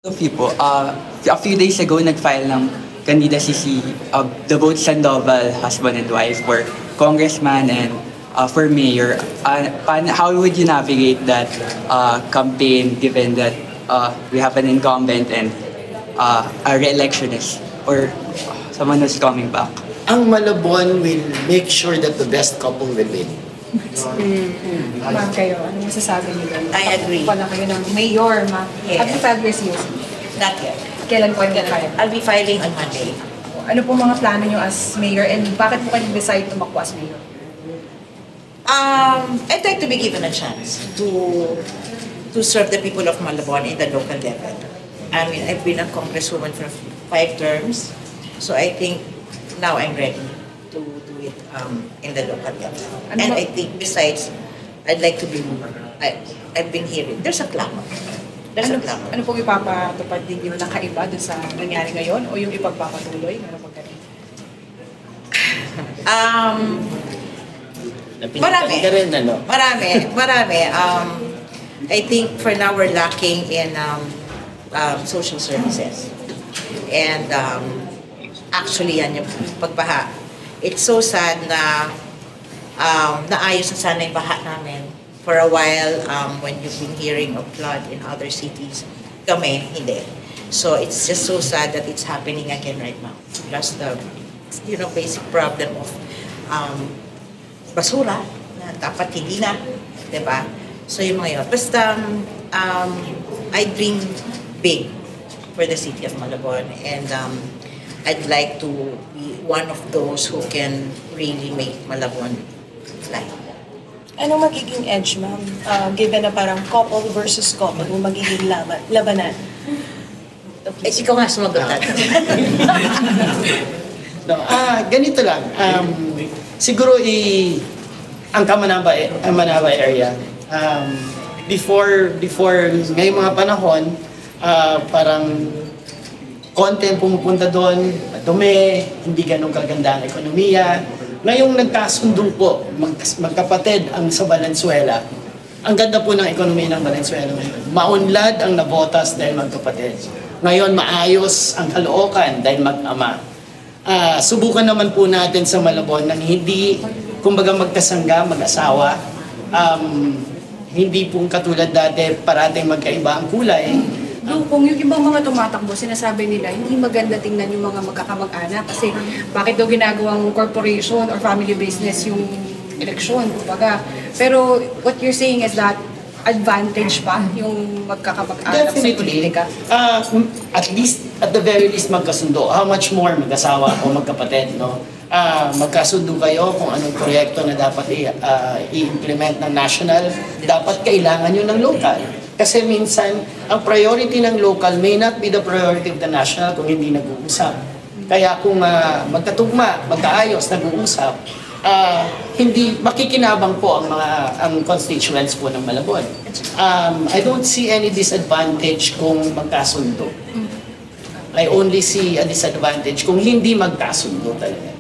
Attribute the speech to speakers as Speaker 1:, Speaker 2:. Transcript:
Speaker 1: Of you po, a few days ago, nag-file ng candidacy si the both Sandoval, husband and wife, for congressman and for mayor. How would you navigate that campaign given that we have an incumbent and a re-electionist or someone who's coming back?
Speaker 2: Ang Malabon will make sure that the best couple will win.
Speaker 3: Ma'am kayo, ano masasabi niyo doon?
Speaker 4: I agree.
Speaker 3: Pala kayo ng mayor, ma'am.
Speaker 4: Yes.
Speaker 3: Have you filed your COC?
Speaker 4: Not yet.
Speaker 3: Kailan po yung file?
Speaker 4: I'll be filing on Monday.
Speaker 3: Ano po mga plano niyo as mayor and bakit po kayo decide tumakbo as mayor?
Speaker 4: I'd like to be given a chance to serve the people of Malabon in the local level. I mean, I've been a congresswoman for 5 terms, so I think now I'm ready to do it in the local level. And I think besides, I'd like to be, I've been hearing, there's a clamor. There's a clamor.
Speaker 3: Ano pong ipapatupad din niyo na kaiba doon sa nangyari ngayon o yung ipagpapatuloy? Ano pong ganun?
Speaker 4: Marami.
Speaker 2: Ka rin, ano?
Speaker 4: Marami. I think for now we're lacking in social services. And actually yan yung pagbaha. It's so sad na naayos na sana yung baha namin. For a while, when you've been hearing of flood in other cities, kami, hindi. So it's just so sad that it's happening again right now. Plus the, basic problem of basura na dapat hindi na, diba? So yung mga yun. Basta, I dream big for the city of Malabon, and I'd like to be one of those who can really make Malabon fly.
Speaker 5: Anong magiging edge, ma'am? Given na parang couple versus couple, yung magiging labanan?
Speaker 4: Ikaw nga sumagot natin.
Speaker 2: No, ganito lang. Siguro ang Manaba area, before ngayong mga panahon, parang konti ang pumupunta doon, madumi, hindi ganun kaganda ang ekonomiya. Ngayong nagkasundo po, magkapatid ang sa Valenzuela. Ang ganda po ng ekonomiya ng Valenzuela ngayon. Maunlad ang nabotas dahil magkapatid. Ngayon maayos ang Caloocan dahil mag-ama. Subukan naman po natin sa Malabon nang hindi, kumbaga magkasangga, mag-asawa. Hindi po katulad dati parating magkaiba ang kulay.
Speaker 3: Kung yung ibang mga tumatakbo, sinasabi nila, hindi maganda tingnan yung mga magkakamag-anak kasi bakit daw ginagawang corporation or family business yung eleksyon, kumbaga. Pero what you're saying is that advantage pa yung magkakamag-anak sa politika?
Speaker 2: At least, at the very least, magkasundo. How much more mag-asawa o magkapatid, no? Magkasundo kayo kung anong proyekto na dapat i-implement ng national, dapat kailangan nyo ng local. Kasi minsan, ang priority ng local may not be the priority of the national kung hindi nag-uusap. Kaya kung magkatugma, magkaayos, nag-uusap, hindi makikinabang po ang constituents po ng Malabon. I don't see any disadvantage kung magkasundo. I only see a disadvantage kung hindi magkasundo talaga.